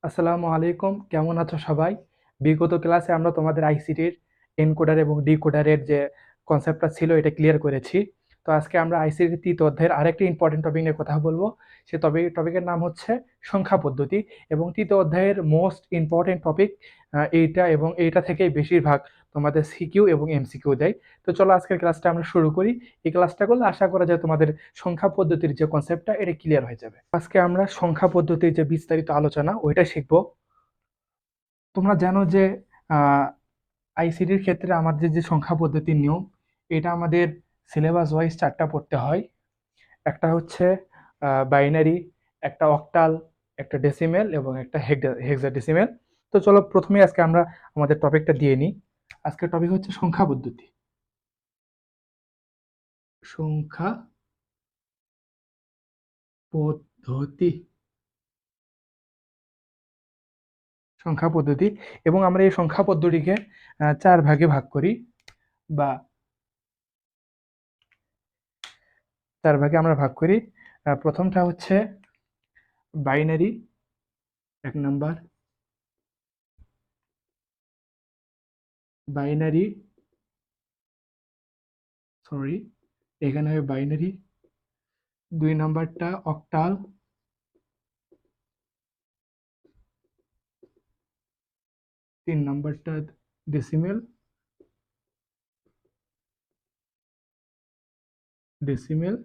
আসসালামু আলাইকুম, কেমন আছো সবাই? বিগত ক্লাসে আমরা তোমাদের আইসিটির এনকোডার এবং ডিকোডারের যে কনসেপ্টটা ছিল এটা ক্লিয়ার করেছি। তো আজকে আমরা আইসিটির ৩য় অধ্যায়ের আরেকটি ইম্পর্টেন্ট টপিক নিয়ে কথা বলবো। সে টপিকের নাম হচ্ছে সংখ্যা পদ্ধতি এবং ৩য় অধ্যায়ের মোস্ট ইম্পর্টেন্ট টপিক এইটা, এবং এইটা থেকেই বেশিরভাগ তোমাদের সিকিউ এবং এমসিকিউ দেয়। তো চলো আজকের ক্লাসটা আমরা শুরু করি। এই ক্লাসটা করলে আশা করা যায় তোমাদের সংখ্যা পদ্ধতির যে কনসেপ্টটা এটা ক্লিয়ার হয়ে যাবে। আজকে আমরা সংখ্যা পদ্ধতির যে বিস্তারিত আলোচনা ওইটা শিখবো। তোমরা জানো যে আইসিটির ক্ষেত্রে আমাদের যে সংখ্যা পদ্ধতির নিয়ম, এটা আমাদের সিলেবাস ওয়াইজ 4টা পড়তে হয়। একটা হচ্ছে বাইনারি, একটা অক্টাল, একটা ডেসিমেল এবং একটা হেক্সাডেসিমেল। তো চলো প্রথমে আজকে আমরা আমাদের টপিকটা দিয়ে নিই। আজকের টপিক হচ্ছে সংখ্যা পদ্ধতি। সংখ্যা পদ্ধতি সংখ্যা পদ্ধতি এবং আমরা এই সংখ্যা পদ্ধতিকে 4 ভাগে ভাগ করি, বা 4 ভাগে আমরা ভাগ করি। প্রথমটা হচ্ছে বাইনারি, 1 নাম্বার। বাইনারি, সরি, এখানে হবে বাইনারি। 2 নাম্বারটা অক্টাল। 3 নাম্বারটা ডেসিমেল। ডেসিমেল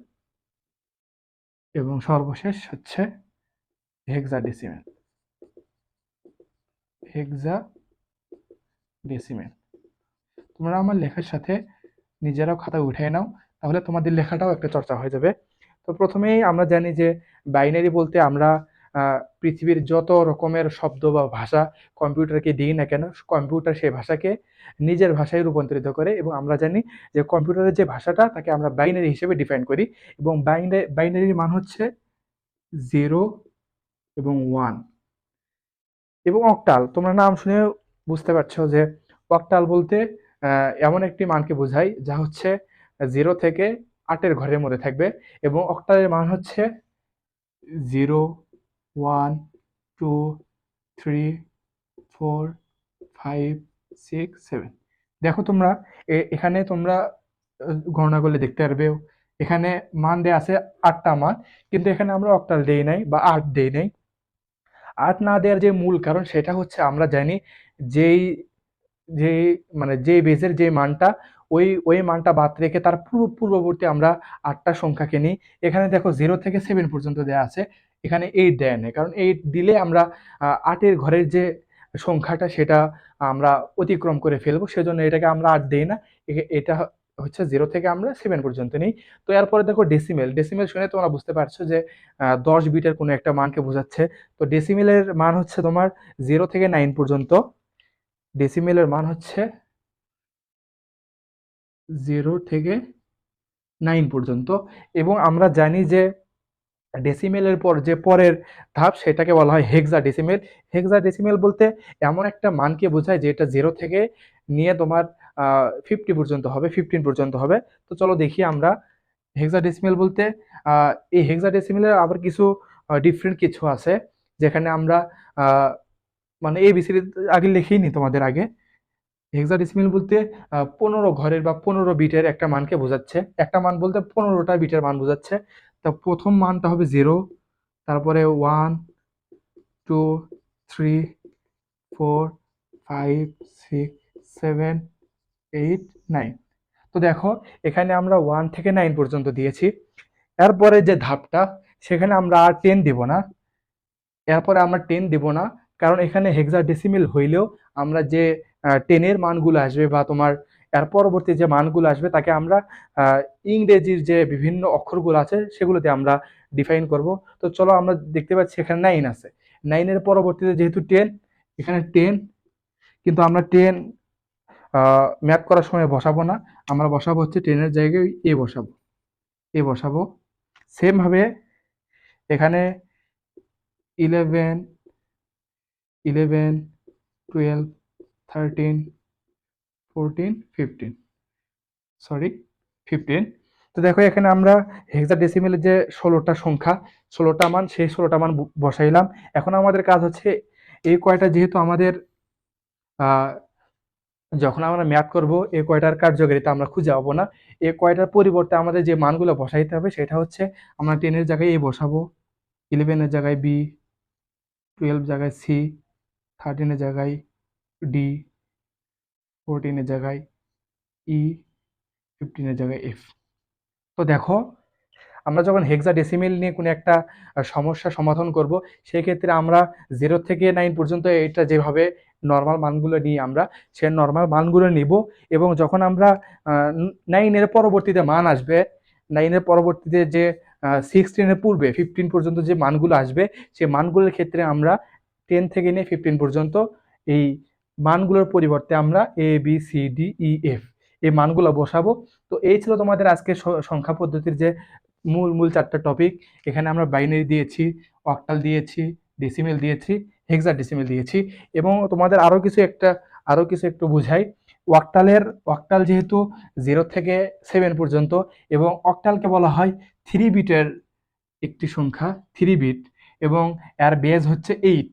এবং সর্বশেষ হচ্ছে হেক্সাডেসিমেল। হেক্সাডেসিমেল। তোমরা আমার লেখার সাথে নিজেরাও খাতা উঠিয়ে নাও, তাহলে তোমাদের লেখাটাও একটা চর্চা হয়ে যাবে। তো প্রথমেই আমরা জানি যে বাইনারি বলতে আমরা পৃথিবীর যত রকমের শব্দ বা ভাষা কম্পিউটারকে দিই না কেন, কম্পিউটার সেই ভাষাকে নিজের ভাষায় রূপান্তরিত করে, এবং আমরা জানি যে কম্পিউটারের যে ভাষাটা তাকে আমরা বাইনারি হিসেবে ডিফাইন করি, এবং বাইনারির মান হচ্ছে 0 এবং 1। এবং অক্টাল, তোমরা নাম শুনে বুঝতে পারছো যে অক্টাল বলতে এমন একটি মানকে বোঝায় যা হচ্ছে 0 থেকে 8-এর ঘরের মধ্যে থাকবে, এবং অক্টালের মান হচ্ছে 0, 1, 2, 3, 4, 5, 6, 7। দেখো তোমরা এখানে তোমরা গণনা করলে দেখতে পারবে এখানে মান দেয়া আছে 8টা মান, কিন্তু এখানে আমরা অক্টাল দেই নাই বা 8 দেই নাই। 8 না দেওয়ার যে মূল কারণ সেটা হচ্ছে আমরা জানি যেই যে মানে যে বেজের যে মানটা, ওই মানটা বাদ রেখে তার পূর্ববর্তী আমরা 8টা সংখ্যাকে নিই। এখানে দেখো 0 থেকে 7 পর্যন্ত দেয়া আছে, এখানে 8 দেয়া নেই, কারণ 8 দিলে আমরা 8-এর ঘরের যে সংখ্যাটা সেটা আমরা অতিক্রম করে ফেলবো, সেজন্য এটাকে আমরা 8 দেই না। এটা হচ্ছে 0 থেকে আমরা 7 পর্যন্ত নিই। তো এরপরে দেখো ডেসিমেল। ডেসিমেল শুনে তোমরা বুঝতে পারছো যে 10 বিটের কোনো একটা মানকে বোঝাচ্ছে। তো ডেসিমেলের মান হচ্ছে তোমার 0 থেকে 9 পর্যন্ত। ডেসিমেলের মান হচ্ছে 0 থেকে 9 পর্যন্ত। এবং আমরা জানি যে ডেসিমেলের পর যে পরের ধাপ সেটাকে বলা হয় হেক্সাডেসিমেল। হেক্সাডেসিমেল বলতে এমন একটা মানকে বোঝায় যেটা 0 থেকে নিয়ে তোমার 50 পর্যন্ত হবে, 15 পর্যন্ত হবে। তো চলো দেখি আমরা হেক্সাডেসিমেল বলতে এই হেক্সাডেসিমেলের আবার কিছু ডিফারেন্ট কিছু আছে, যেখানে আমরা মানে এবিসিডি আগে লিখেই নি তোমাদের আগে। হেক্সাডেসিমেল বলতে 15 ঘরের বা 15 বিটের একটা মানকে বোঝাচ্ছে। একটা মান বলতে 15টা বিটের মান বোঝাচ্ছে। তা প্রথম মানটা হবে 0, তারপরে 1, 2, 3, 4, 5, 6, 7, 8, 9। তো দেখো এখানে আমরা 1 থেকে 9 পর্যন্ত দিয়েছি। এরপরে যে ধাপটা, সেখানে আমরা আর 10 দিব না। এরপরে আমরা 10 দিব না, কারণ এখানে হেক্সাডেসিমেল হইলেও আমরা যে 10-এর মানগুলো আসবে বা তোমার এর পরবর্তী যে মানগুলো আসবে তাকে আমরা ইংরেজির যে বিভিন্ন অক্ষরগুলো আছে সেগুলোতে আমরা ডিফাইন করব। তো চলো আমরা দেখতে পাচ্ছি এখানে 9 আছে। 9-এর পরবর্তীতে যেহেতু 10, এখানে 10, কিন্তু আমরা 10 ম্যাথ করার সময় বসাবো না, আমরা বসাবো হচ্ছে 10-এর জায়গায় এ বসাবো। সেম ভাবে এখানে 11, 12, 13, 14, 15, সরি 15। তো দেখো এখানে আমরা হেক্সাডেসিমেলের যে 16টা সংখ্যা, 16টা মান, সেই 16টা মান বসাইলাম। এখন আমাদের কাজ হচ্ছে এই কয়টা যেহেতু আমাদের যখন আমরা ম্যাথ করব এই কয়টার কার্যকারিতা আমরা খুঁজে পাবো না। এই কয়টার পরিবর্তে আমাদের যে মানগুলো বসাইতে হবে সেটা হচ্ছে আমরা 10-এর জায়গায় এ বসাবো, 11-এর জায়গায় বি, 12 জায়গায় সি, 13-এর জায়গায় ডি, 14-এর জায়গায় ই, 15-এর জায়গায় এফ। তো দেখো আমরা যখন হেক্সাডেসিমেল নিয়ে কোনো একটা সমস্যা সমাধান করব, সেই ক্ষেত্রে আমরা 0 থেকে 9 পর্যন্ত এটা যেভাবে নর্মাল মানগুলো নিই আমরা, সে নর্মাল মানগুলো নিব এবং যখন আমরা 9-এর পরবর্তীতে মান আসবে, 9-এর পরবর্তীতে যে 16-এর পূর্বে 15 পর্যন্ত যে মানগুলো আসবে, সেই মানগুলোর ক্ষেত্রে আমরা 10 থেকে নিয়ে 15 পর্যন্ত এই মানগুলোর পরিবর্তে আমরা A B C D E F এই মানগুলো বসাবো। তো এই ছিল তোমাদের আজকে সংখ্যা পদ্ধতির যে মূল মূল 4টা টপিক। এখানে আমরা বাইনারি দিয়েছি, অক্টাল দিয়েছি, ডেসিমেল দিয়েছি, হেক্সাডেসিমেল দিয়েছি এবং তোমাদের আরো কিছু একটু বুঝাই। অক্টাল যেহেতু 0 থেকে 7 পর্যন্ত এবং অক্টালকে বলা হয় 3 বিটের একটি সংখ্যা, 3 বিট, এবং এর বেজ হচ্ছে 8।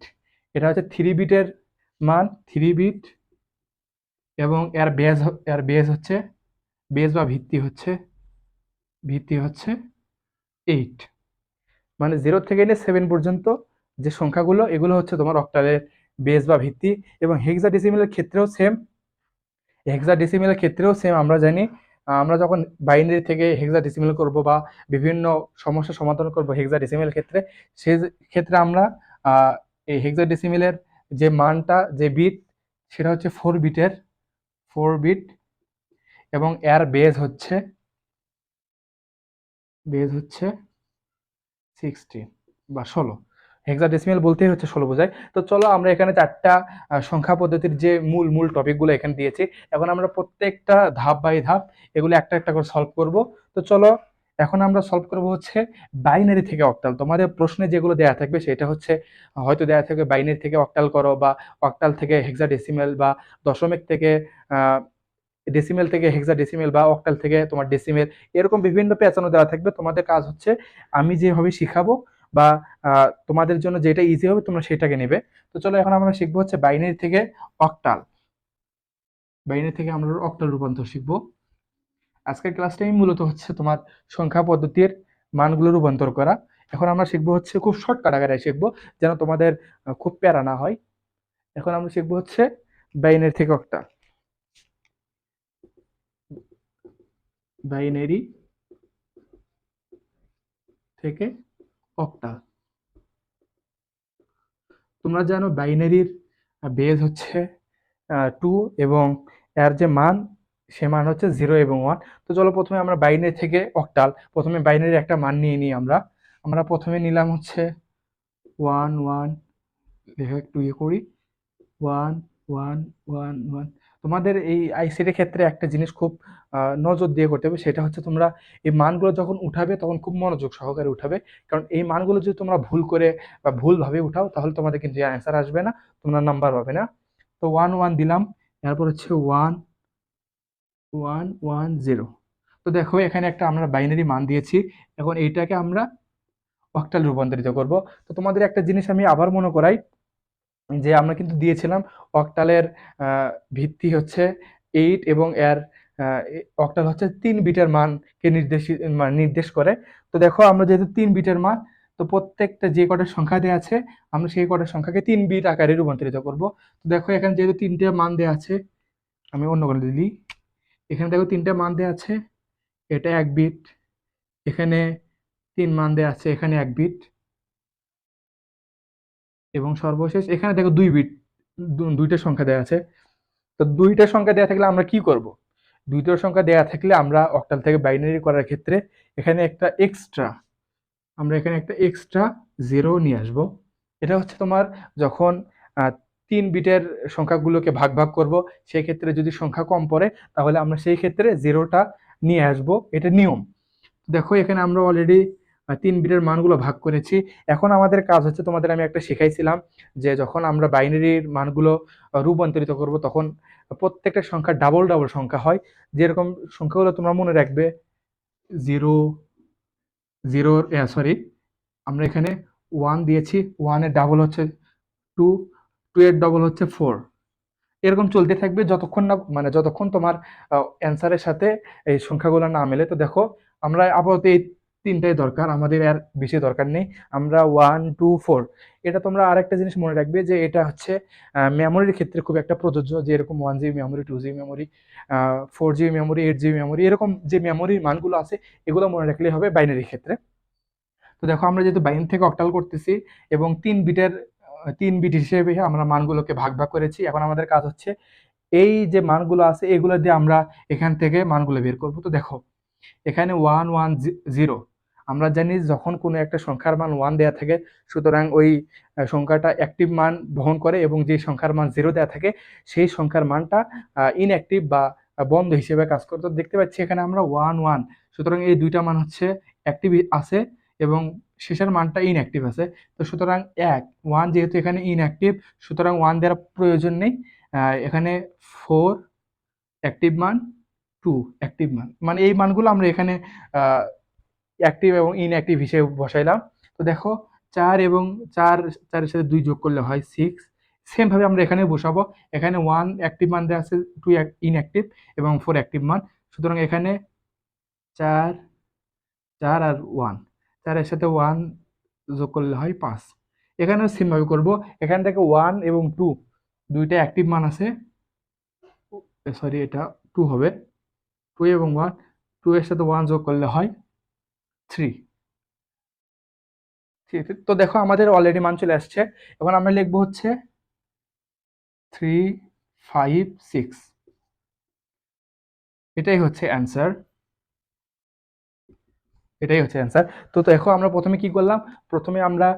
এটা হচ্ছে 3 বিটের মান, 3 বিট, এবং এর বেজ হচ্ছে বা ভিত্তি হচ্ছে 8। মানে 0 থেকে নিয়ে 7 পর্যন্ত যে সংখ্যাগুলো, এগুলো হচ্ছে তোমার অক্টালের বেস বা ভিত্তি। এবং হেক্সাডেসিমেলের ক্ষেত্রেও সেম আমরা জানি, আমরা যখন বাইনারি থেকে হেক্সাডেসিমেল করব বা বিভিন্ন সমস্যা সমাধান করব হেক্সাডেসিমেল ক্ষেত্রে, সে ক্ষেত্রে আমরা এই হেক্সাডেসিমেলের যে মানটা, যে বিট, সেটা হচ্ছে 4 বিট, এবং এর বেজ হচ্ছে 16 বা 16। হেক্সাডেসিমেল বলতেই হচ্ছে 16 বোঝায়। তো চলো আমরা এখানে 4টা সংখ্যা পদ্ধতির যে মূল মূল টপিকগুলো এখানে দিয়েছি, এখন আমরা প্রত্যেকটা ধাপ বাই ধাপ এগুলো একটা একটা করে সলভ করব। তো চলো এখন আমরা সলভ করব হচ্ছে বাইনারি থেকে অক্টাল। তোমাদের প্রশ্নে যেগুলো দেয়া থাকবে সেটা হচ্ছে হয়তো দেয়া থাকবে বাইনারি থেকে অক্টাল করো, বা অক্টাল থেকে হেক্সাডেসিমেল, বা দশমিক থেকে ডেসিমেল থেকে হেক্সাডেসিমেল, বা অক্টাল থেকে তোমার ডেসিমেল, এরকম বিভিন্ন প্যাটার্নও দেওয়া থাকবে। তোমাদের কাজ হচ্ছে আমি যেভাবে শিখাবো বা তোমাদের জন্য যেটা ইজি হবে তোমরা সেটাকে নেবে। তো চলো এখন আমরা শিখবো হচ্ছে অক্টাল বাইনারি থেকে আমরা অক্টাল রূপান্তর শিখবো। আজকের ক্লাসটাই মূলত হচ্ছে তোমার সংখ্যা পদ্ধতির মানগুলো রূপান্তর করা। এখন আমরা শিখবো হচ্ছে খুব শর্টকাট আকারে শিখবো, যেন তোমাদের খুব প্যারা না হয়। এখন আমরা শিখবো হচ্ছে বাইনারি থেকে অক্টাল। বাইনারি থেকে অক্টাল। তোমরা জানো বাইনারির বেজ হচ্ছে 2, এবং এর যে মান, সে মান হচ্ছে 0 এবং 1। তো চলো প্রথমে আমরা বাইনারি থেকে অক্টাল, প্রথমে বাইনারির একটা মান নিয়ে নিই। আমরা প্রথমে নিলাম হচ্ছে 1 1, লেখা একটু ইয়ে করি, 1 1 1 1। তোমাদের এই আইসিটির ক্ষেত্রে একটা জিনিস খুব নজর দিয়ে করতে হবে, সেটা হচ্ছে তোমরা এই মানগুলো যখন উঠাবে তখন খুব মনোযোগ সহকারে উঠাবে। কারণ এই মানগুলো যদি তোমরা ভুল করে বা ভুলভাবে উঠাও তাহলে তোমাদের কিন্তু অ্যান্সার আসবে না, তোমরা নাম্বার পাবে না। তো 1 1 দিলাম, এরপর হচ্ছে 1 1 1 0। তো দেখো এখানে একটা আমরা বাইনারি মান দিয়েছি, এখন এইটাকে আমরা অক্টাল রূপান্তরিত করব। তো তোমাদের একটা জিনিস আমি আবার মনে করাই, যে আমরা কিন্তু দিয়েছিলাম অক্টালের ভিত্তি হচ্ছে 8, এবং এর অক্টাল হচ্ছে 3 বিটের মানকে নির্দেশ করে। তো দেখো আমরা যেহেতু 3 বিটের মান, তো প্রত্যেকটা যে কটা সংখ্যা দেওয়া আছে আমরা সেই কটা সংখ্যাকে 3 বিট আকারে রূপান্তরিত করব। তো দেখো এখানে যেহেতু 3টে মান দেওয়া আছে, আমি অন্য করে দিই। এখানে দেখো 3টে মান দেওয়া আছে, এটা 1 বিট, এখানে 3 মান দেওয়া আছে, এখানে 1 বিট, এবং সর্বশেষ এখানে দেখো 2 বিট, দুইটা সংখ্যা দেওয়া আছে। তো দুইটা সংখ্যা দেওয়া থাকলে আমরা কি করব? দুইটা সংখ্যা দেওয়া থাকলে আমরা অক্টাল থেকে বাইনারি করার ক্ষেত্রে এখানে একটা এক্সট্রা জিরো নিয়ে আসব। এটা হচ্ছে তোমার যখন 3 বিটের সংখ্যাগুলোকে ভাগ ভাগ করব, সেই ক্ষেত্রে যদি সংখ্যা কম পড়ে তাহলে আমরা সেই ক্ষেত্রে জিরোটা নিয়ে আসব, এটা নিয়ম। দেখো এখানে আমরা অলরেডি 3 বিটের মানগুলো ভাগ করেছি। এখন আমাদের কাজ হচ্ছে, তোমাদের আমি একটা শিখাইছিলাম যে যখন আমরা বাইনারির মানগুলো রূপান্তরিত করব তখন প্রত্যেকটা সংখ্যা ডাবল ডাবল সংখ্যা হয়। যেরকম সংখ্যাগুলো তোমরা মনে রাখবে, 0 0, সরি, আমরা এখানে 1 দিয়েছি, 1 এর ডাবল হচ্ছে 2, 2 এর ডবল হচ্ছে 4। এরকম চলতে থাকবে যতক্ষণ না মানে যতক্ষণ তোমার অ্যান্সারের সাথে এই সংখ্যাগুলো না মেলে। তো দেখো আমরা আপাতত এই তিনটাই দরকার, আমাদের আর বেশি দরকার নেই। আমরা 1 2 4, এটা তোমরা আরেকটা জিনিস মনে রাখবে যে এটা হচ্ছে মেমোরির ক্ষেত্রে খুব একটা প্রযোজ্য, যে এরকম 1 GB memory, 2 GB memory, 4 GB memory, 8 GB memory, এরকম যে মেমোরির মানগুলো আছে এগুলো মনে রাখলেই হবে বাইনারি ক্ষেত্রে। তো দেখো আমরা যেহেতু বাইনারি থেকে অক্টাল করতেছি এবং 3 বিট হিসেবে আমরা মানগুলোকে ভাগ ভাগ করেছি, এখন আমাদের কাজ হচ্ছে এই যে মানগুলো আছে এগুলো দিয়ে আমরা এখান থেকে মানগুলো বের করব। তো দেখো এখানে 1 1 0, আমরা জানি যখন কোনো একটা সংখ্যার মান 1 দেয়া থাকে সুতরাং ওই সংখ্যাটা অ্যাক্টিভ মান বহন করে, এবং যে সংখ্যার মান 0 দেয়া থাকে সেই সংখ্যার মানটা ইনঅ্যাক্টিভ বা বন্ধ হিসেবে কাজ করে। তো দেখতে পাচ্ছি এখানে আমরা 1 1, সুতরাং এই দুইটা মান হচ্ছে অ্যাক্টিভ আছে এবং শেষের মানটা ইনঅ্যাক্টিভ আছে। তো সুতরাং 1 যেহেতু এখানে ইনঅ্যাক্টিভ, সুতরাং 1 দেওয়ার প্রয়োজন নেই। এখানে 4 অ্যাক্টিভ মান, 2 অ্যাক্টিভ মান, মানে এই মানগুলো আমরা এখানে অ্যাক্টিভ এবং ইনঅ্যাক্টিভ হিসেবে বসাইলাম। তো দেখো 4 এবং 4, 4 এর সাথে 2 যোগ করলে হয় 6। সেম ভাবে আমরা এখানে বসাবো, এখানে 1 অ্যাক্টিভ মান দেওয়া আছে, 2 ইনঅ্যাক্টিভ এবং 4 অ্যাক্টিভ মান, সুতরাং এখানে 4 4 আর 1, 4 এর সাথে 1 যোগ করলে হয় 5। এখানেও সেম ভাবে করবো, এখান থেকে 1 এবং 2 দুইটা অ্যাক্টিভ মান আছে, সরি এটা 2 হবে, 2 এবং 1, 2 এর সাথে 1 যোগ করলে হয় 3। ঠিক আছে, তো দেখো আমাদের অলরেডি মান চলে আসছে। এখন আমরা লিখবো হচ্ছে 3 5 6, এটাই হচ্ছে অ্যান্সার, এটাই হচ্ছে অ্যান্সার। তো দেখো আমরা প্রথমে কি করলাম, প্রথমে আমরা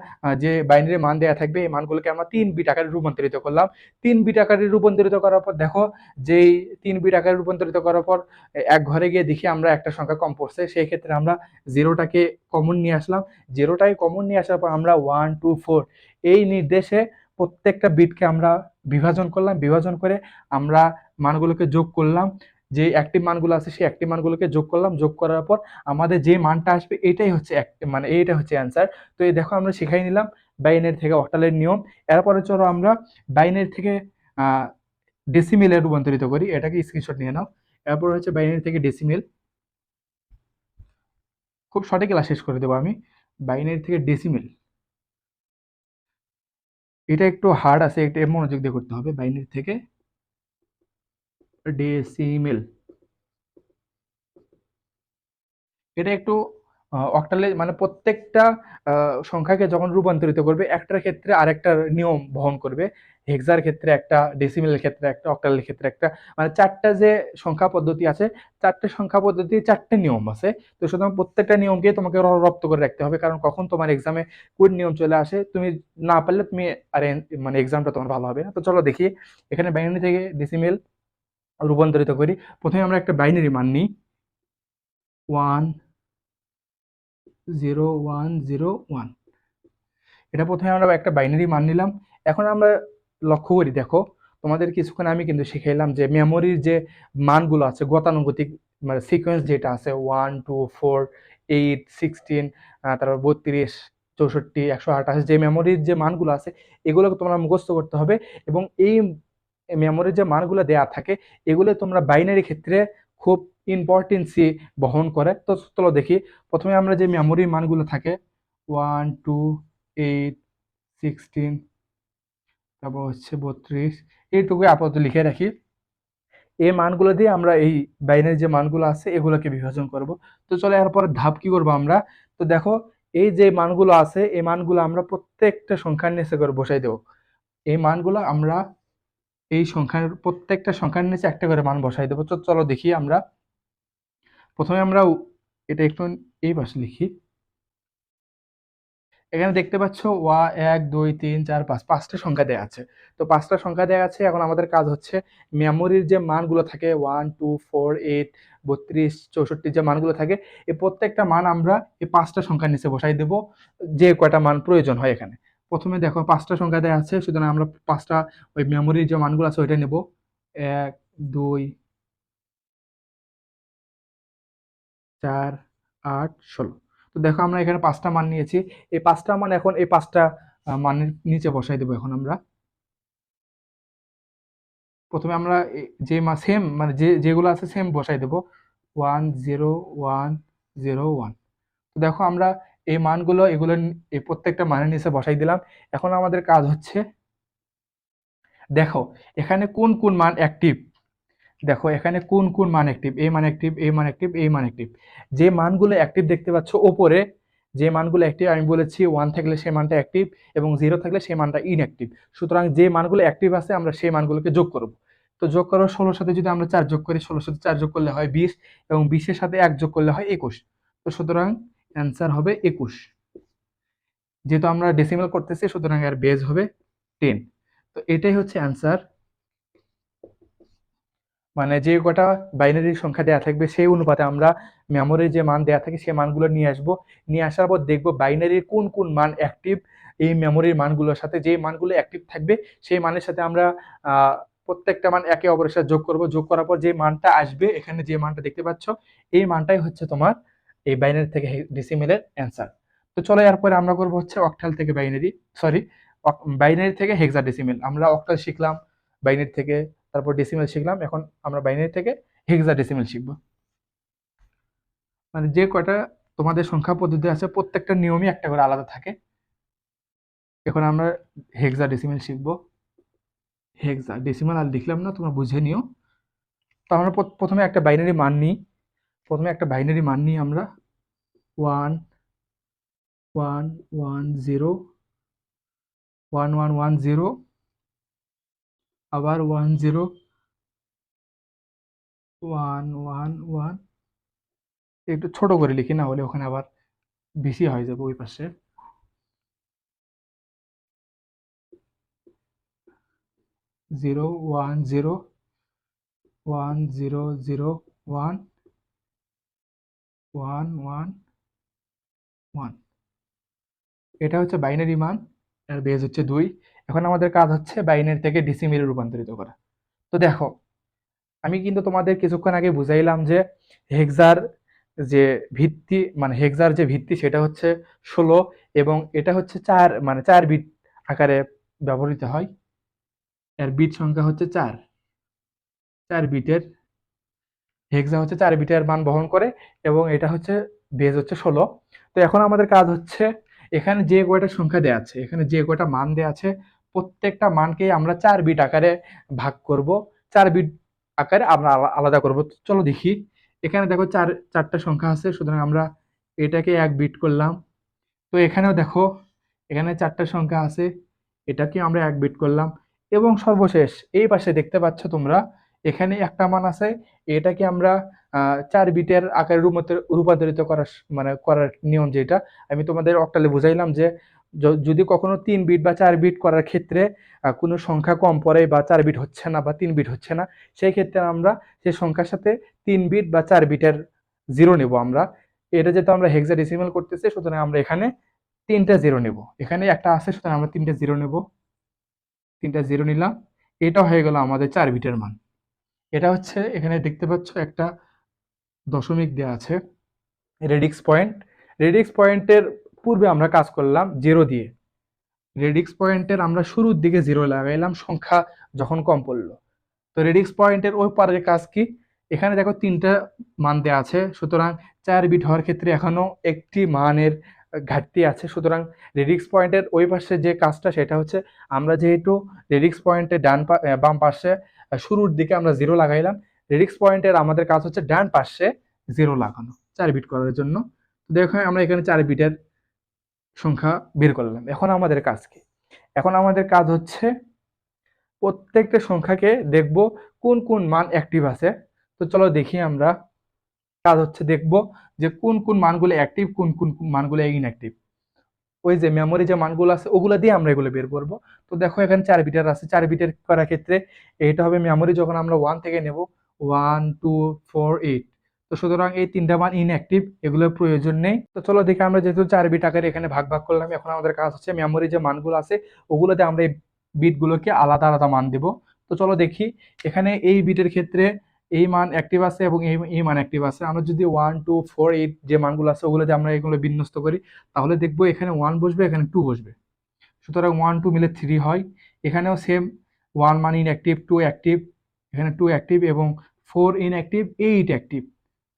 যে বাইনারি মান দেওয়া থাকবে এই মানগুলোকে আমরা 3 বিট আকারে রূপান্তরিত করলাম। 3 বিট আকারে রূপান্তরিত করার পর দেখো যেই 3 বিট আকারে রূপান্তরিত করার পর এক ঘরে গিয়ে দেখি আমরা একটা সংখ্যা কম পড়ছে, সেই ক্ষেত্রে আমরা জিরোটাকে কমন নিয়ে আসলাম। জিরোটাকে কমন নিয়ে আসার পর আমরা 1 2 4 এই নির্দেশে প্রত্যেকটা বিটকে আমরা বিভাজন করলাম, বিভাজন করে আমরা মানগুলোকে যোগ করলাম, যে অ্যাক্টিভ মানগুলো আছে সেই অ্যাক্টিভ মানগুলোকে যোগ করলাম, যোগ করার পর আমাদের যে মানটা আসবে এটাই হচ্ছে মানে এইটা হচ্ছে অ্যান্সার। তো এই দেখো আমরা শিখাই নিলাম বাইনারি থেকে অক্টালের নিয়ম। এরপরে চলো আমরা বাইনারি থেকে ডেসিমেলে রূপান্তরিত করি, এটাকে স্ক্রিনশট নিয়ে নাও। এরপর হচ্ছে বাইনারি থেকে ডেসিমেল, খুব শর্টে ক্লাস শেষ করে দেবো আমি। বাইনারি থেকে ডেসিমেল, এটা একটু হার্ড আছে, একটু মনোযোগ দিয়ে করতে হবে। বাইনারি থেকে ডেসিমেল, এটা একটু অক্টালে মানে প্রত্যেকটা সংখ্যাকে যখন রূপান্তরিত করবে একটার ক্ষেত্রে আরেকটা নিয়ম বহন করবে। হেক্সার ক্ষেত্রে একটা, ডেসিমেলের ক্ষেত্রে একটা, অক্টালের ক্ষেত্রে একটা, মানে 4টা যে সংখ্যা পদ্ধতি আছে 4টে সংখ্যা পদ্ধতি 4টে নিয়ম আছে। তো সুতরাং প্রত্যেকটা নিয়মকে তোমাকে রপ্ত করে রাখতে হবে, কারণ কখন তোমার এক্সামে কোন নিয়ম চলে আসে তুমি না পারলে তুমি আর মানে এক্সামটা তোমার ভালো হবে না। তো চলো দেখি এখানে বাইনারি থেকে ডেসিমেল রূপান্তরিত করি। প্রথমে আমরা একটা বাইনারি মান নিই 1 0 1 0 1, এটা প্রথমে আমরা একটা বাইনারি মান নিলাম। এখন আমরা লক্ষ্য করি, দেখো তোমাদের কিছুক্ষণ আমি কিন্তু শিখাইলাম যে মেমোরির যে মানগুলো আছে গতানুগতিক মানে সিকোয়েন্স যেটা আছে 1 2 4 8 16, তারপর 32 64 128, যে মেমোরির যে মানগুলো আছে এগুলোকে তোমরা মুখস্থ করতে হবে, এবং এই মেমোরির যে মানগুলো দেয়া থাকে এগুলো তোমরা বাইনারি ক্ষেত্রে খুব ইম্পর্টেন্সি বহন করে। তো চলো দেখি প্রথমে আমরা যে মেমোরির মানগুলো থাকে 1 2 8 16, তারপর হচ্ছে 32, এইটুকু আপাতত লিখে রাখি। এই মানগুলো দিয়ে আমরা এই বাইনারি যে মানগুলো আছে এগুলোকে বিভাজন করব। তো চলো এরপর ধাপ কি করব আমরা, তো দেখো এই যে মানগুলো আছে এই মানগুলো আমরা প্রত্যেকটা সংখ্যার নিচে করে বসাই দেবো। এই মানগুলো আমরা এই সংখ্যার প্রত্যেকটা সংখ্যার নিচে একটা করে মান বসাই দেবো। তো চলো দেখি আমরা প্রথমে আমরা এটা একটু এই পাশে লিখি। এখানে দেখতে পাচ্ছ 1 2 3 4 5, 5টা সংখ্যা দেওয়া আছে। তো 5টা সংখ্যা দেওয়া আছে, এখন আমাদের কাজ হচ্ছে মেমোরির যে মানগুলো থাকে 1 2 4 8 32 64 যে মানগুলো থাকে এই প্রত্যেকটা মান আমরা এই 5টা সংখ্যার নিচে বসাই দেব, যে কয়টা মান প্রয়োজন হয় এখানে। প্রথমে দেখো 5টা সংখ্যা দেওয়া আছে, সুতরাং আমরা 5টা ওই মেমোরির যে মানগুলো আছে ওইটা নেব। 1 2 4 8 16। তো দেখো আমরা এখানে 5টা মান নিয়েছি, এই 5টা মান এখন এই 5টা মানের নিচে বসাই দেবো এখন আমরা। প্রথমে আমরা যে সেম মানে যেগুলো আছে সেম বসাই দেবো 1 0 1 0 1। তো দেখো আমরা এই মানগুলো এগুলো এই প্রত্যেকটা মানের নিচে বসাই দিলাম। এখন আমাদের কাজ হচ্ছে দেখো এখানে কোন কোন মান অ্যাক্টিভ, দেখো এখানে কোন কোন মান অ্যাক্টিভ, এই মান অ্যাক্টিভ, এই মান অ্যাক্টিভ, এই মান অ্যাক্টিভ। যে মানগুলো অ্যাক্টিভ দেখতে পাচ্ছ ওপরে, যে মানগুলো অ্যাক্টিভ আমি বলেছি 1 থাকলে সেই মানটা অ্যাক্টিভ এবং 0 থাকলে সেই মানটা ইনঅ্যাক্টিভ। সুতরাং যে মানগুলো অ্যাক্টিভ আছে আমরা সেই মানগুলোকে যোগ করব। তো যোগ করো 16 সাথে যদি আমরা 4 যোগ করি, 16 সাথে 4 যোগ করলে হয় 20 এবং 20 এর সাথে 1 যোগ করলে হয় 21। তো সুতরাং অ্যান্সার হবে 21। যেহেতু আমরা ডেসিমাল করতেছি সুতরাং এর বেজ হবে 10। তো এটাই হচ্ছে অ্যান্সার। মানে যে কটা বাইনারি সংখ্যা দেয়া থাকবে সেই অনুপাতে আমরা মেমোরির যে মান দেয়া থাকে সেই মানগুলো নিয়ে আসবো। নিয়ে আসার পর দেখবো বাইনারির কোন কোন মান অ্যাক্টিভ, এই মেমোরির মানগুলোর সাথে যে মানগুলো অ্যাক্টিভ থাকবে সেই মানের সাথে আমরা প্রত্যেকটা মান একে অপরের সাথে যোগ করব। যোগ করার পর যে মানটা আসবে, এখানে যে মানটা দেখতে পাচ্ছ এই মানটাই হচ্ছে তোমার এই বাইনারি থেকে ডেসিমেলের অ্যান্সার। তো চলো এরপরে আমরা করবো হচ্ছে অক্টাল থেকে বাইনারি, সরি বাইনারি থেকে হেক্সাডেসিমেল। আমরা অক্টাল শিখলাম বাইনারি থেকে, তারপর ডেসিমেল শিখলাম, এখন আমরা বাইনারি থেকে হেক্সাডেসিমেল শিখবো। মানে যে কয়টা তোমাদের সংখ্যা পদ্ধতি আছে প্রত্যেকটা নিয়মই একটা করে আলাদা থাকে। এখন আমরা হেক্সাডেসিমেল শিখবো। হেক্সাডেসিমেল আর লিখলাম না, তোমরা বুঝে নিও। তো আমরা প্রথমে একটা বাইনারি মান নিই, আমরা 1 1 1 0 আবার 1 0 1 1 1। একটু ছোট করে লিখি, না হলে ওখানে আবার বেশি হয়ে যাবে ওই পাশে। 0 1 0 1 0 1 1 1। এটা হচ্ছে বাইনারি মান, এর বেজ হচ্ছে 2। এখন আমাদের কাজ হচ্ছে বাইনারি থেকে ডেসিমেলে রূপান্তরিত করা। তো দেখো আমি কিন্তু তোমাদের কিছুক্ষণ আগে বুঝাইলাম যে হেক্সার যে ভিত্তি, মানে হেক্সার যে ভিত্তি সেটা হচ্ছে 16 এবং এটা হচ্ছে 4 মানে 4 বিট আকারে ব্যবহৃত হয়। এর বিট সংখ্যা হচ্ছে 4, 4 বিটের হেক্সা হচ্ছে 4 বিটের মান বহন করে এবং এটা হচ্ছে বেজ হচ্ছে 16। তো এখন আমাদের কাজ হচ্ছে এখানে যে কয়টা সংখ্যা দেয়া আছে, এখানে যে কয়টা মান দেয়া আছে প্রত্যেকটা মানকে আমরা 4 বিট আকারে ভাগ করব, 4 বিট আকারে আমরা আলাদা করব। চলো দেখি, এখানে দেখো চারটা সংখ্যা আছে, সুতরাং আমরা এটাকে 1 বিট করলাম। তো এখানেও দেখো এখানে 4টা সংখ্যা আছে, এটাকে আমরা 1 বিট করলাম। এবং সর্বশেষ এই পাশে দেখতে পাচ্ছ তোমরা এখানে একটা মান আছে, এটাকে আমরা 4 বিটের আকারে রূপান্তরিত করার মানে করার নিয়ম যেটা আমি তোমাদের অক্টালে বুঝাইলাম যে যদি কখনো 3 বিট বা 4 বিট করার ক্ষেত্রে কোনো সংখ্যা কম পড়ে বা 4 বিট হচ্ছে না বা 3 বিট হচ্ছে না, সেই ক্ষেত্রে আমরা সেই সংখ্যার সাথে 3 বিট বা 4 বিটের জিরো নেব আমরা। এটা যেহেতু আমরা হেক্সাডেসিমাল করতেছি সুতরাং আমরা এখানে 3টা জিরো নেব, এখানে একটা আছে সুতরাং আমরা 3টা জিরো নেব, 3টা জিরো নিলাম। এটা হয়ে গেল আমাদের 4 বিটের মান। এটা হচ্ছে এখানে দেখতে পাচ্ছ একটা দশমিক দেওয়া আছে রেডিক্স পয়েন্ট। রেডিক্স পয়েন্টের পূর্বে আমরা কাজ করলাম জিরো দিয়ে, রেডিক্স পয়েন্টের আমরা শুরুর দিকে জিরো লাগাইলাম সংখ্যা যখন কম পড়লো। তো রেডিক্স পয়েন্টের ওই পারের কাজ কি, এখানে দেখো 3টা মান দেওয়া আছে, সুতরাং 4 বিট হওয়ার ক্ষেত্রে এখনো একটি মানের ঘাটতি আছে। সুতরাং রেডিক্স পয়েন্টের ওই পাশে যে কাজটা সেটা হচ্ছে আমরা যেহেতু রেডিক্স পয়েন্টের বাম পাশে শুরুর দিকে আমরা জিরো লাগাইলাম, রেডিক্স পয়েন্টের আমাদের কাজ হচ্ছে ডান পাশে জিরো লাগানো 4 বিট করার জন্য। দেখো আমরা এখানে 4 বিটের সংখ্যা বের করলাম। এখন আমাদের কাজ কি, এখন আমাদের কাজ হচ্ছে প্রত্যেকটা সংখ্যাকে দেখব কোন কোন মান অ্যাক্টিভ আছে। তো চলো দেখি আমরা, কাজ হচ্ছে দেখব যে কোন কোন মানগুলো অ্যাক্টিভ, কোন কোন মানগুলো ইনঅ্যাক্টিভ। ওই যে মেমোরি যে মানগুলো আছে ওগুলো দিয়ে আমরা এগুলো বের করব। তো দেখো এখানে 4 বিটের আছে, 4 বিটের করার ক্ষেত্রে এটা হবে মেমোরি যখন আমরা 1 থেকে নেব 1 2 4 8। তো সুতরাং এই 3টা মান ইনঅ্যাক্টিভ, এগুলোর প্রয়োজন নেই। তো চলো দেখি আমরা যেহেতু 4 বিট আকারে এখানে ভাগ ভাগ করলাম, এখন আমাদের কাজ হচ্ছে মেমোরি যে মানগুলো আছে ওগুলোতে আমরা এই বিটগুলোকে আলাদা আলাদা মান দেব। তো চলো দেখি এখানে এই বিটের ক্ষেত্রে এই মান অ্যাক্টিভ আছে এবং এই মান অ্যাক্টিভ আছে। আমরা যদি 1 2 4 8 যে মানগুলো আছে ওগুলোতে আমরা এগুলো বিন্যস্ত করি তাহলে দেখবো এখানে 1 বসবে, এখানে 2 বসবে, সুতরাং 1 2 মিলে 3 হয়। এখানেও সেম 1 মান ইনঅ্যাক্টিভ, 2 অ্যাক্টিভ, এখানে 2 অ্যাক্টিভ এবং 4 ইনঅ্যাক্টিভ, 8 অ্যাক্টিভ।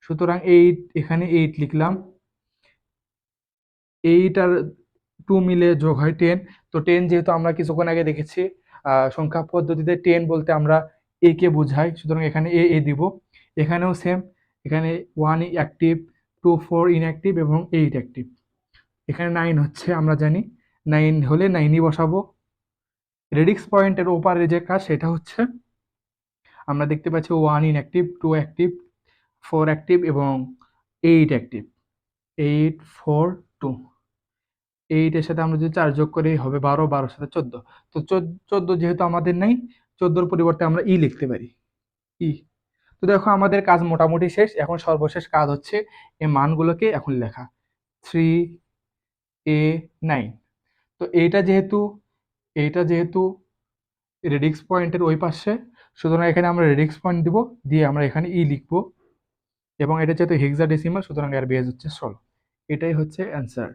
সুতরাং 8, এখানে 8 লিখলাম। 8 আর 2 মিলে যোগ হয় 10। তো 10 যেহেতু আমরা কিছুক্ষণ আগে দেখেছি সংখ্যা পদ্ধতিতে 10 বলতে আমরা a কে বোঝাই, সুতরাং এখানে a দিব। এখানেও সেম, এখানে 1 অ্যাক্টিভ, 2 4 ইনঅ্যাক্টিভ এবং 8 অ্যাক্টিভ। এখানে 9 হচ্ছে, আমরা জানি 9 হলে 9ই বসাবো। রেডিক্স পয়েন্টের ওপারে যে কাজ সেটা হচ্ছে আমরা দেখতে পাচ্ছি 1 ইনঅ্যাক্টিভ, 2 অ্যাক্টিভ, 4 অ্যাক্টিভ এবং 8 অ্যাক্টিভ। 8 4 2, 8 এর সাথে আমরা যদি 4 যোগ করি হবে 12, 12 সাথে 14। তো 14 যেহেতু আমাদের নেই, 14 এর পরিবর্তে আমরা ই লিখতে পারি, ই। তো দেখো আমাদের কাজ মোটামুটি শেষ। এখন সর্বশেষ কাজ হচ্ছে এই মানগুলোকে এখন লেখা। 3 a 9। তো এইটা যেহেতু রেডিক্স পয়েন্টের ওই পাশে, সুতরাং এখানে আমরা রেডিক্স পয়েন্ট দিব, দিয়ে আমরা এখানে ই লিখবো। এবং এটা যেহেতু হেক্সাডেসিমাল, সুতরাং এর বেজ হচ্ছে 16। এটাই হচ্ছে অ্যান্সার।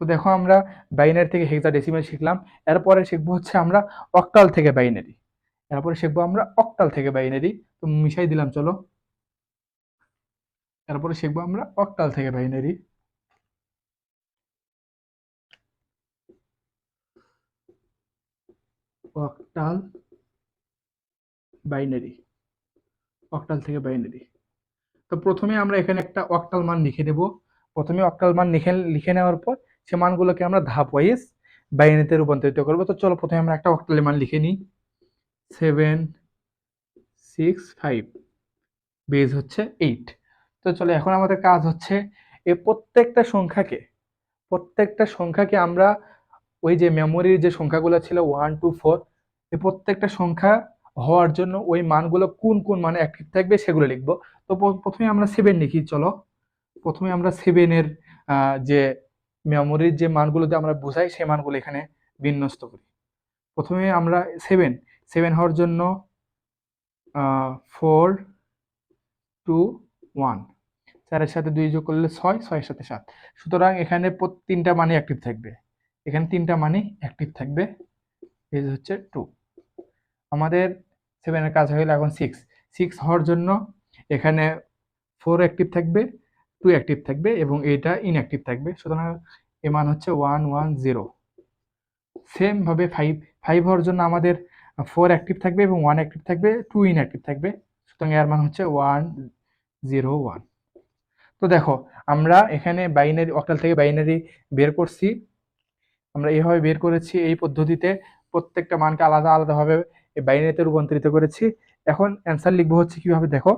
তো দেখো আমরা বাইনারি থেকে হেক্সাডেসিমাল শিখলাম। এরপরে শিখবো হচ্ছে আমরা অক্টাল থেকে বাইনারি। এরপরে শিখবো আমরা অক্টাল থেকে বাইনারি। তো মিশাই দিলাম, চলো। এরপরে শিখবো আমরা অক্টাল থেকে বাইনারি। অক্টাল বাইনারি, অক্টাল থেকে বাইনারি। তো প্রথমে আমরা এখানে একটা অক্টাল মান লিখে দেব। প্রথমে অক্টাল মান লিখে নেওয়ার পর সে মানগুলোকে আমরা ধাপ ওয়াইজ বাইনারিতে রূপান্তরিত করবো। তো চলো প্রথমে আমরা একটা অক্টাল মান লিখে নিই। 7 6 5, বেজ হচ্ছে 8। তো চলো এখন আমাদের কাজ হচ্ছে এই প্রত্যেকটা সংখ্যাকে আমরা ওই যে মেমোরির যে সংখ্যাগুলো ছিল 1 2 4, এই প্রত্যেকটা সংখ্যা হওয়ার জন্য ওই মানগুলো কোন কোন মানে অ্যাক্টিভ থাকবে সেগুলো লিখবো। তো প্রথমে আমরা 7 লিখি, চলো। প্রথমে আমরা 7 এর যে মেমোরির যে মানগুলোতে আমরা বোঝাই সেই মানগুলো এখানে বিন্যস্ত করি। প্রথমে আমরা 7 হওয়ার জন্য 4 2 1, 4 এর সাথে 2 যোগ করলে 6, 6 এর সাথে 7। সুতরাং এখানে তিনটা মানে অ্যাক্টিভ থাকবে, এখানে তিনটা মানে অ্যাক্টিভ থাকবে। এই হচ্ছে 2। আমাদের 7 এর কাজ হয়ে গেল। এখন 6 হওয়ার জন্য এখানে 4 অ্যাক্টিভ থাকবে, 2 অ্যাক্টিভ থাকবে এবং এটা ইনঅ্যাক্টিভ থাকবে। সুতরাং এর মান হচ্ছে 1 1 0। সেম ভাবে 5 হওয়ার জন্য আমাদের 4 অ্যাক্টিভ থাকবে এবং 1 অ্যাক্টিভ থাকবে, 2 ইনঅ্যাক্টিভ থাকবে। সুতরাং এর মান হচ্ছে 1 0 1। তো দেখো আমরা এখানে বাইনারি, অক্টাল থেকে বাইনারি বের করছি। আমরা এইভাবে বের করেছি, এই পদ্ধতিতে প্রত্যেকটা মানকে আলাদা আলাদাভাবে বাইনারিতে রূপান্তরিত করেছি। এখন অ্যান্সার লিখবো হচ্ছে কিভাবে, দেখো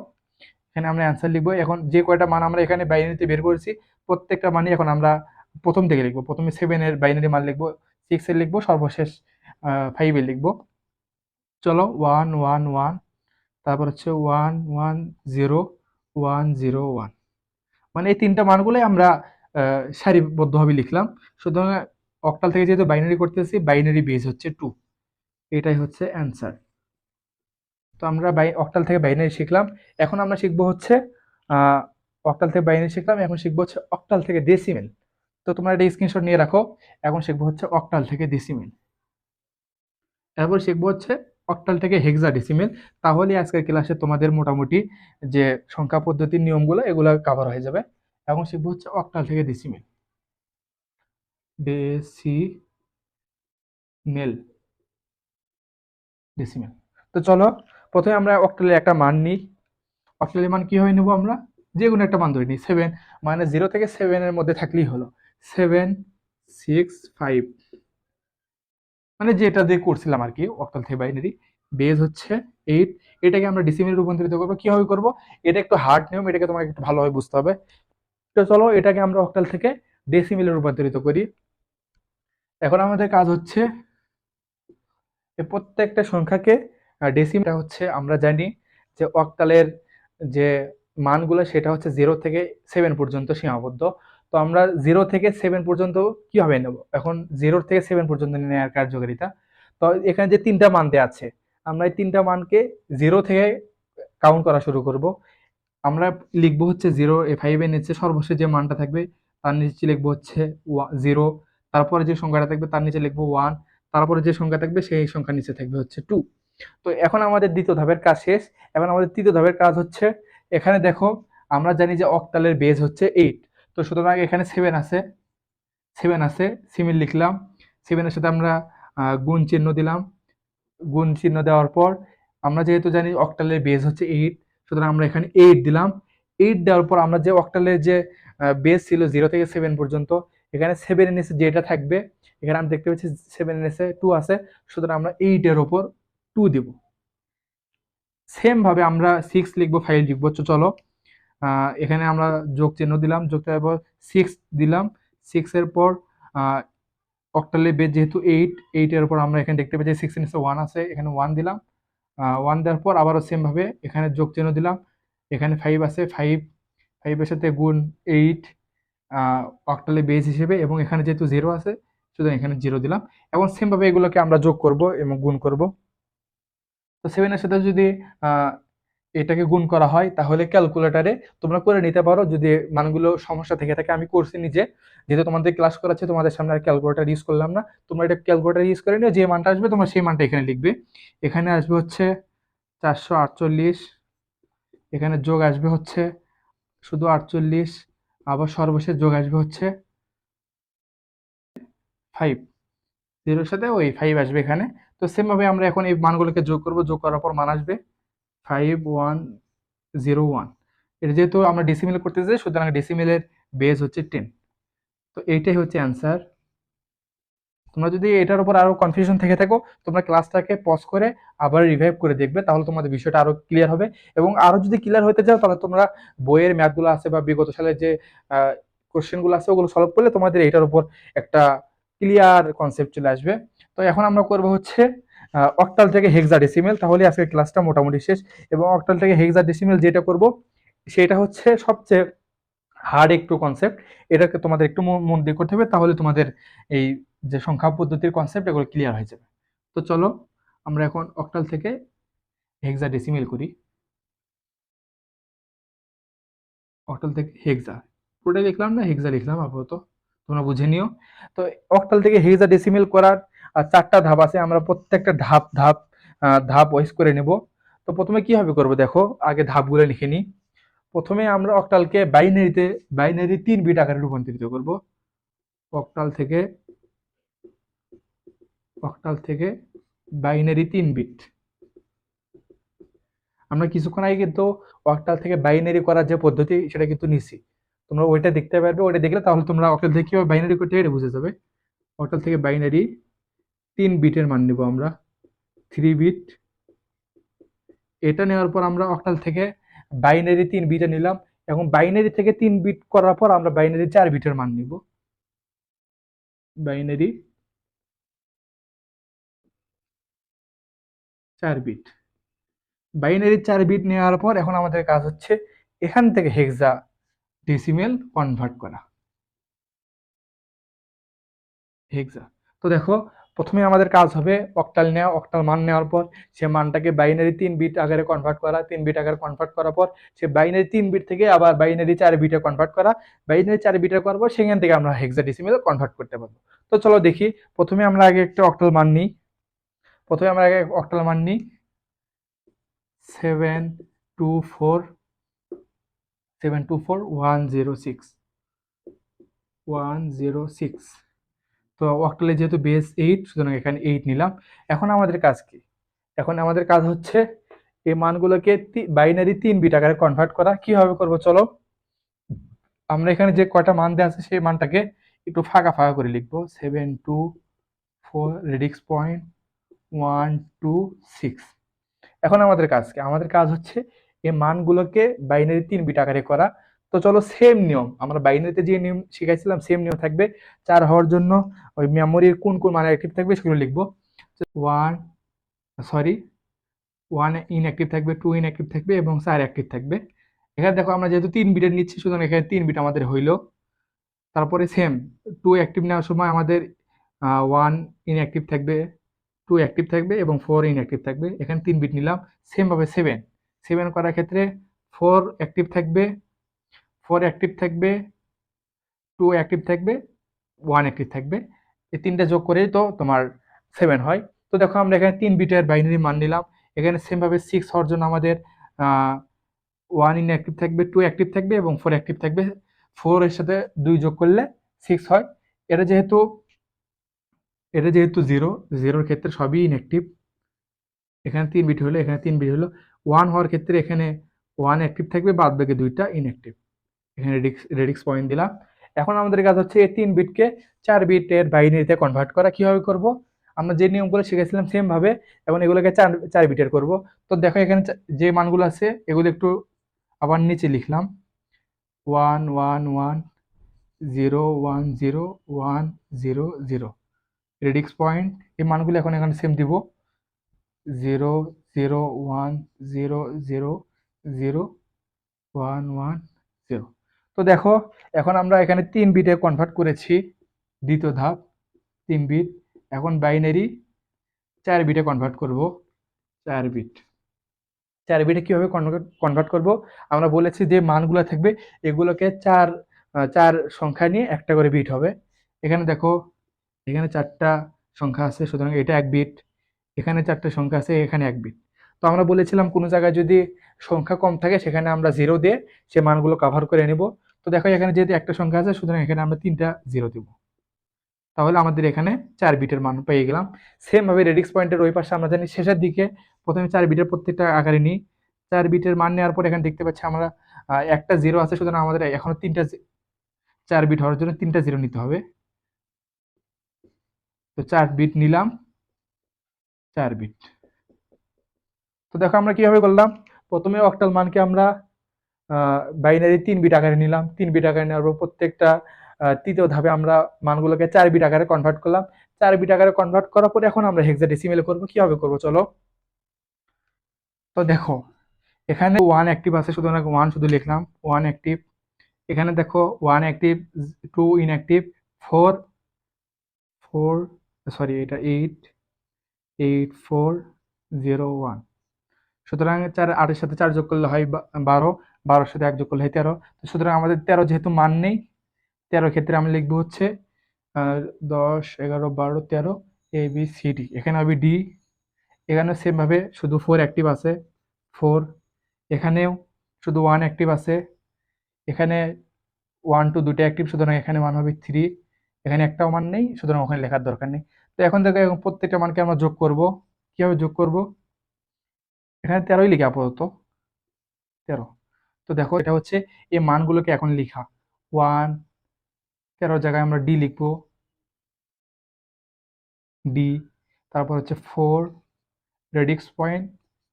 এখানে আমরা অ্যান্সার লিখবো। এখন যে কয়টা মান আমরা এখানে বাইনারিতে বের করেছি প্রত্যেকটা মানই এখন আমরা প্রথম থেকে লিখবো। প্রথমে 7 এর বাইনারি মান লিখবো, 6 এর লিখবো, সর্বশেষ 5 এর লিখবো। চলো 1 1 1, তারপর হচ্ছে 1 1 0 1 0 1। মানে এই তিনটা মানগুলোই আমরা সারিবদ্ধভাবে লিখলাম। সুতরাং অক্টাল থেকে যেহেতু বাইনারি করতেছি, বাইনারি বেজ হচ্ছে 2। এটাই হচ্ছে অ্যান্সার। তো আমরা অক্টাল থেকে বাইনারি শিখলাম। এখন আমরা শিখবো হচ্ছে অক্টাল থেকে বাইনারি শিখলাম, এখন শিখবো হচ্ছে অক্টাল থেকে ডেসিমেল। তো তোমরা এটা স্ক্রিনশট নিয়ে রাখো। এখন শিখবো হচ্ছে অক্টাল থেকে ডেসিমেল। এরপর শিখবো হচ্ছে অক্টাল থেকে হেক্সাডেসিমেল। তাহলে আজকের ক্লাসে তোমাদের মোটামুটি যে সংখ্যা পদ্ধতির নিয়মগুলো এগুলো কভার হয়ে যাবে। এখন শিখবো হচ্ছে অক্টাল থেকে ডেসিমেল। ডেসিমেল। তো চলো প্রথমে আমরা অক্টালের একটা মান নিই। অক্টালের মান কিভাবে নেবো, আমরা যে কোনো একটা মান ধরে নিই। 7 মানে 0 থেকে 7 এর মধ্যে থাকলেই হলো। 7 6 5, মানে যেটা দিয়ে করছিলাম আর কি অক্টাল থেকে বাইনারি। বেজ হচ্ছে 8। এটাকে আমরা ডেসিমেলে রূপান্তরিত করবো। কিভাবে করব, এটা একটু হার্ড নিয়ম, এটাকে তোমাকে একটু ভালোভাবে বুঝতে হবে। তো চলো এটাকে আমরা অক্টাল থেকে ডেসিমেলে রূপান্তরিত করি। এখন আমাদের কাজ হচ্ছে প্রত্যেকটা সংখ্যাকে ডেসিমেল হচ্ছে, আমরা জানি যে অক্টালের যে মানগুলো সেটা হচ্ছে 0 থেকে 7 পর্যন্ত সীমাবদ্ধ। তো আমরা 0 থেকে 7 পর্যন্ত কিভাবে নেব, এখন 0 থেকে 7 পর্যন্ত নেওয়ার কার্যকারিতা। তো এখানে যে তিনটা মান দেওয়া আছে, আমরা এই তিনটা মানকে 0 থেকে কাউন্ট করা শুরু করব। আমরা লিখবো হচ্ছে 0, 5 এর নিচে সর্বশেষ যে মানটা থাকবে তার নিচে লিখবো হচ্ছে 0, তারপরে যে সংখ্যাটা থাকবে তার নিচে লিখবো 1, তারপরে যে সংখ্যা থাকবে সেই সংখ্যার নিচে থাকবে হচ্ছে 2। তো এখন আমাদের দ্বিতীয় ধাপের কাজ শেষ। এখন আমাদের তৃতীয় ধাপের কাজ হচ্ছে, এখানে দেখো আমরা জানি যে অক্টালের বেজ হচ্ছে 8। তো সুতরাং এখানে 7 আছে, 7 আছে, সিমিল লিখলাম। 7 এর সাথে আমরা গুণ চিহ্ন দিলাম। গুণ চিহ্ন দেওয়ার পর আমরা যেহেতু জানি অক্টালের বেজ হচ্ছে 8, সুতরাং আমরা এখানে 8 দিলাম। 8 দেওয়ার পর আমরা যে অক্টালের যে বেজ ছিল 0 থেকে 7 পর্যন্ত, এখানে 7 এর নিচে যেটা থাকবে, এখানে আমরা দেখতে পাচ্ছি 7 এর নিচে 2 আছে, সুতরাং আমরা 8 এর উপর 2 দিব। সেম ভাবে আমরা 6 লিখবো, 5 লিখবো। চলো এখানে আমরা যোগ চিহ্ন দিলাম, যোগ দেওয়ার পর 6 দিলাম। 6 এর পর অক্টালের বেজ যেহেতু 8, 8 এর উপর আমরা এখানে দেখতে পাচ্ছি 6 এর নিচে 1 আছে, এখানে 1 দিলাম। 1 দেওয়ার পর আবারও সেম ভাবে এখানে যোগ চিহ্ন দিলাম। এখানে 5 আছে, 5 এর সাথে গুণ 8 অক্টালের বেজ হিসেবে, এবং এখানে যেহেতু 0 আছে সুতরাং এখানে 0 দিলাম। এবং সেম ভাবে এগুলোকে আমরা যোগ করব এবং গুণ করব। তো 7 এর সাথে যদি এটাকে গুণ করা হয় তাহলে ক্যালকুলেটরে তোমরা করে নিতে পারো, যদি মানগুলো সমস্যা থেকে থাকে। আমি করছি নিজে, যেহেতু তোমাদের ক্লাস করাচ্ছে, তোমাদের সামনে আর ক্যালকুলেটর ইউজ করলাম না। তোমরা এটা ক্যালকুলেটর ইউজ করে নিও, যে মানটা আসবে তোমরা সেই মানটা এখানে লিখবে। এখানে আসবে হচ্ছে 448, এখানে যোগ আসবে হচ্ছে শুধু 48, আবার সর্বশেষ যোগ আসবে হচ্ছে 5, 0 এর সাথে ওই 5 আসবে এখানে। তো সেম ভাবে আমরা এখন এই মানগুলোকে যোগ করব, যোগ করার পর মান আসবে 5101। এটা যেহেতু আমরা ডেসিমেল করতে চাই, সুতরাং ডেসিমেলের বেজ হচ্ছে 10। তো এইটাই হচ্ছে অ্যান্সার। তোমরা যদি এটার উপর আরো কনফিউশন থেকে থাকো, তোমরা ক্লাসটাকে পজ করে আবার রিভাইভ করে দেখবে, তাহলে তোমাদের বিষয়টা আরো ক্লিয়ার হবে। এবং আরো যদি ক্লিয়ার হতে চাও, তাহলে তোমরা বইয়ের ম্যাথগুলো আছে বা বিগত সালের যে কোশ্চেনগুলো আছে ওগুলো সলভ করলে তোমাদের এটার উপর একটা ক্লিয়ার কনসেপ্ট চলে আসবে। তো এখন আমরা করব হচ্ছে অক্টাল থেকে হেক্সাডেসিমেল, তাহলে আজকের ক্লাসটা মোটামুটি শেষ। এবং অক্টাল থেকে হেক্সাডেসিমেল যেটা করব সেটা হচ্ছে সবচেয়ে হার্ড একটু কনসেপ্ট। এটাকে তোমাদের একটু মন দিয়ে করতে হবে, তাহলে তোমাদের এই যে সংখ্যা পদ্ধতির কনসেপ্ট এগুলো ক্লিয়ার হয়ে যাবে। তো চলো আমরা এখন অক্টাল থেকে হেক্সাডেসিমেল করি। অক্টাল থেকে হেক্সা পুরোটাই লিখলাম না, হেক্সা লিখলাম আপাতত, তোমরা বুঝে নিও। তো অক্টাল থেকে হেক্সাডেসিমেল করার 4টা ধাপ আছে, আমরা প্রত্যেকটা ধাপ ওয়াইজ করে নেব। তো প্রথমে কিভাবে করব দেখো, আগে ধাপগুলো লিখে নিই। প্রথমে আমরা অক্টালকে বাইনারি 3 বিট আকারে রূপান্তরিত করব। অক্টাল থেকে বাইনারি 3 বিট। আমরা কিছুক্ষণ আগে কিন্তু অক্টাল থেকে বাইনারি করার যে পদ্ধতি সেটা কিন্তু নিছি, তোমরা ওইটা দেখতে পারবে। ওইটা দেখলে তাহলে তোমরা অক্টাল থেকে কিভাবে বাইনারি করতে এটা বুঝে যাবে। অক্টাল থেকে বাইনারি 3 বিটের মান নিব আমরা, 3 বিট। এটা নেওয়ার পর আমরা অক্টাল থেকে বাইনারি 3 বিটে নিলাম। এখন বাইনারি থেকে 3 বিট করার পর আমরা বাইনারি 4 বিটের মান নিব। বাইনারি 4 বিট, বাইনারি 4 বিট নেওয়ার পর এখন আমাদের কাজ হচ্ছে এখান থেকে হেক্সা ডেসিমেল কনভার্ট করা। হেক্সা, তো দেখো প্রথমে আমাদের কাজ হবে অক্টাল নেওয়া। অক্টাল মান নেওয়ার পর সে মানটাকে বাইনারি 3 বিট আকারে কনভার্ট করা। 3 বিট আকারে কনভার্ট করার পর সে বাইনারি 3 বিট থেকে আবার বাইনারি 4 বিটে কনভার্ট করা। বাইনারি 4 বিটে করবো, সেখান থেকে আমরা হেক্সাডেসিমেল কনভার্ট করতে পারবো। তো চলো দেখি, প্রথমে আমরা আগে একটা অক্টাল মান নিই। 724 106। তো অক্টালে যেহেতু বেস 8, সুতরাং এখানে 8 নিলাম। এখন আমাদের কাজ কি? এখন আমাদের কাজ হচ্ছে এই মানগুলোকে বাইনারি 3 বিট আকারে কনভার্ট করা। কিভাবে করব চলো, আমরা এখানে যে কয়টা মান দেওয়া আছে সেই মানটাকে একটু ফাঁকা ফাঁকা করে লিখবো। 724 রেডিক্স পয়েন্ট 126। এখন আমাদের কাজ কি? আমাদের কাজ হচ্ছে এই মানগুলোকে বাইনারি 3 বিট আকারে করা। তো চলো সেম নিয়ম, আমরা বাইনারিতে যে নিয়ম শিখাইছিলাম সেম নিয়ম থাকবে। 4 হওয়ার জন্য ওই মেমোরির কোন কোন মান অ্যাক্টিভ থাকবে সেগুলো লিখবো। 1 ইনঅ্যাক্টিভ থাকবে, 2 ইনঅ্যাক্টিভ থাকবে এবং 4 অ্যাক্টিভ থাকবে। এখানে দেখো আমরা যেহেতু 3 বিটের নিচ্ছি, সুতরাং এখানে 3 বিট আমাদের হইলো। তারপরে সেম 2 অ্যাক্টিভ নেওয়ার সময় আমাদের 1 ইনঅ্যাক্টিভ থাকবে, 2 অ্যাক্টিভ থাকবে এবং 4 ইনঅ্যাক্টিভ থাকবে। এখানে 3 বিট নিলাম। সেম ভাবে 7 করার ক্ষেত্রে 4 অ্যাক্টিভ থাকবে, 4 অ্যাক্টিভ থাকবে, 2 অ্যাক্টিভ থাকবে, 1 অ্যাক্টিভ থাকবে। এই তিনটা যোগ করেই তো তোমার 7 হয়। তো দেখো আমরা এখানে 3 বিটের বাইনারি মান নিলাম। এখানে সেম ভাবে 6 হওয়ার জন্য আমাদের 1 ইনঅ্যাক্টিভ থাকবে, 2 অ্যাক্টিভ থাকবে এবং 4 অ্যাক্টিভ থাকবে। 4 এর সাথে 2 যোগ করলে 6 হয়। এটা যেহেতু 0, 0 এর ক্ষেত্রে সবই ইনঅ্যাক্টিভ। এখানে 3 বিট হলো, এখানে 3 বিট হলো। 1 হওয়ার ক্ষেত্রে এখানে 1 অ্যাক্টিভ থাকবে, বাদ বাকি 2টা ইনঅ্যাক্টিভ। এখানে রেডিক্স পয়েন্ট দিলাম। এখন আমাদের কাজ হচ্ছে এই 3 বিটকে 4 বিটের বাইনারিতে কনভার্ট করা। কিভাবে করব? আমরা যে নিয়মগুলো শিখেছিলাম সেম ভাবে এবং এগুলোকে 4 বিটের করব। তো দেখো এখানে যে মানগুলো আছে এগুলো একটু আবার নিচে লিখলাম। 1 1 1 0 1 0 1 0 0 রেডিক্স পয়েন্ট। এই মানগুলো এখন এখানে সেম দিব। 0 0 1 0 0 0 1 1 0। তো দেখো এখন আমরা এখানে 3 বিটে কনভার্ট করেছি। দ্বিতীয় ধাপ 3 বিট। এখন বাইনারি 4 বিটে কনভার্ট করব। 4 বিট 4 বিটে কিভাবে কনভার্ট করব? আমরা বলেছি যে মানগুলো থাকবে এগুলোকে 4 সংখ্যা নিয়ে একটা করে বিট হবে। এখানে দেখো এখানে 4টা সংখ্যা আছে, সুতরাং এটা 1 বিট। এখানে 4টা সংখ্যা আছে, এখানে 1 বিট। তো আমরা বলেছিলাম কোনো জায়গায় যদি সংখ্যা কম থাকে সেখানে আমরা 0 দিয়ে সে মানগুলো কভার করে নেব। তো দেখো এখানে যেহেতু একটা সংখ্যা আছে সুতরাং এখানে আমরা 3টা 0 দেব। তাহলে আমাদের এখানে 4 বিটের মান পেয়ে গেলাম। সেম ভাবে রেডিক্স পয়েন্টের ওই পাশে আমরা জানি শেষের দিকে প্রথমে 4 বিটের প্রত্যেকটা আকারে নিই। 4 বিটের মান নেওয়ার পর এখানে দেখতে পাচ্ছি আমরা একটা 0 আছে, সুতরাং আমাদের এখনো 4 বিট হওয়ার জন্য 3টা 0 নিতে হবে। তো 4 বিট নিলাম, 4 বিট। তো দেখো আমরা কিভাবে করলাম? প্রথমে অক্টাল মানকে আমরা বাইনারি 3 বিট আকারে নিলাম। 3 বিট আকারে নেওয়ার পর প্রত্যেকটা তৃতীয় ধাপে আমরা মানগুলোকে 4 বিট আকারে কনভার্ট করলাম। 4 বিট আকারে কনভার্ট করার পরে এখন আমরা হেক্সাডেসিমেলে করব। কিভাবে করব চলো। তো দেখো এখানে 1 অ্যাক্টিভ আছে, সুতরাং 1 শুধু লিখলাম। 1 অ্যাক্টিভ। এখানে দেখো 1 অ্যাক্টিভ, 2 ইনঅ্যাক্টিভ, 4 4 সরি এটা 8 8 4 0 1। সুতরাং 4 8 এর সাথে 4 যোগ করলে হয় 12, 12 এর সাথে 1 যোগ করলে হয় 13। সুতরাং আমাদের 13 যেহেতু মান নেই, 13 ক্ষেত্রে আমি লিখবো হচ্ছে 10 11 12 13 এ বি সি ডি। এখানে হবে ডি। এখানে সেম ভাবে শুধু 4 অ্যাক্টিভ আছে, 4। এখানেও শুধু 1 অ্যাক্টিভ আছে। এখানে 1 2 দুটো অ্যাক্টিভ, সুতরাং এখানে মান হবে 3। এখানে একটাও মান নেই, সুতরাং ওখানে লেখার দরকার নেই। তো এখন দেখো এখন প্রত্যেকটা মানকে আমরা যোগ করব। কিভাবে যোগ করব? এখানে 13ই লিখি আপাতত, 13। তো দেখো এটা হচ্ছে এই মানগুলোকে এখন লিখা। 1 13 জায়গায় আমরা ডি লিখবো, ডি। তারপর হচ্ছে 4 রেডিক্স পয়েন্ট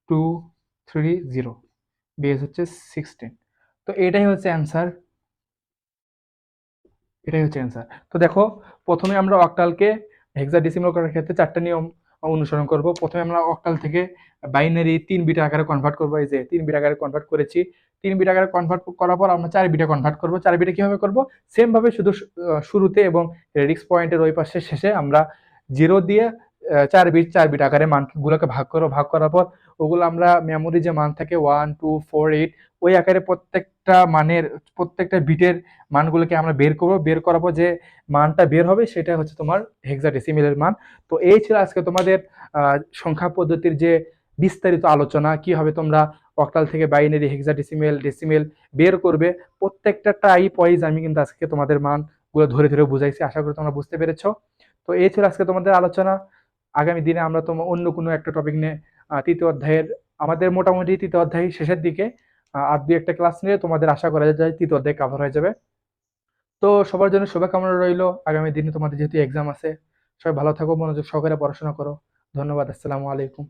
2 3 0 বেস হচ্ছে 16। তো এটাই হচ্ছে অ্যান্সার, এটাই হচ্ছে অ্যান্সার। তো দেখো প্রথমে আমরা অক্টালকে হেক্সাডেসিমাল করার ক্ষেত্রে 4টা নিয়ম অনুসরণ করব। প্রথমে আমরা অক্টাল থেকে বাইনারি 3 বিট আকারে কনভার্ট করব। এই যে 3 বিট আকারে কনভার্ট করেছি। 3 বিট আকারে কনভার্ট করার পর আমরা 4 বিটে কনভার্ট করব। 4 বিটে কিভাবে করব? সেম ভাবে শুধু শুরুতে এবং রেডিক্স পয়েন্টের ওই পাশে শেষে আমরা 0 দিয়ে 4 বিট আকারে মানগুলোকে ভাগ করব। ভাগ করার পর ওগুলো আমরা মেমোরি যে মান থাকে 1 2 4 8 ওই আকারে প্রত্যেকটা মানের প্রত্যেকটা বিটের মানগুলোকে আমরা বের করব। বের করার পর যে মানটা বের হবে সেটা হচ্ছে তোমার হেক্সাডেসিমেলের মান। তো এই ছিল আজকে তোমাদের সংখ্যা পদ্ধতির যে বিস্তারিত আলোচনা। কিভাবে তোমরা অক্টাল থেকে বাইনারি, হেক্সাডেসিমেল, ডেসিমেল বের করবে। প্রত্যেকটা টাইপ ওয়াইজ আমি কিন্তু আজকে তোমাদের মানগুলো ধরে ধরে বুঝাইছি। আশা করি তোমরা বুঝতে পেরেছো। তো এই ছিল আজকে তোমাদের আলোচনা। আগামী দিনে আমরা তোমার অন্য কোনো একটা টপিক নিয়ে তৃতীয় অধ্যায়ের আমাদের মোটামুটি তৃতীয় অধ্যায় শেষের দিকে আর 2-একটা ক্লাস নিয়ে তোমাদের আশা করা যায় তৃতীয় অধ্যায় কভার হয়ে যাবে। তো সবার জন্য শুভকামনা রইলো। আগামী দিনে তোমাদের যেহেতু এক্সাম আছে, সবাই ভালো থাকো, মনোযোগ সহকারে পড়াশোনা করো। ধন্যবাদ। আসসালামু আলাইকুম।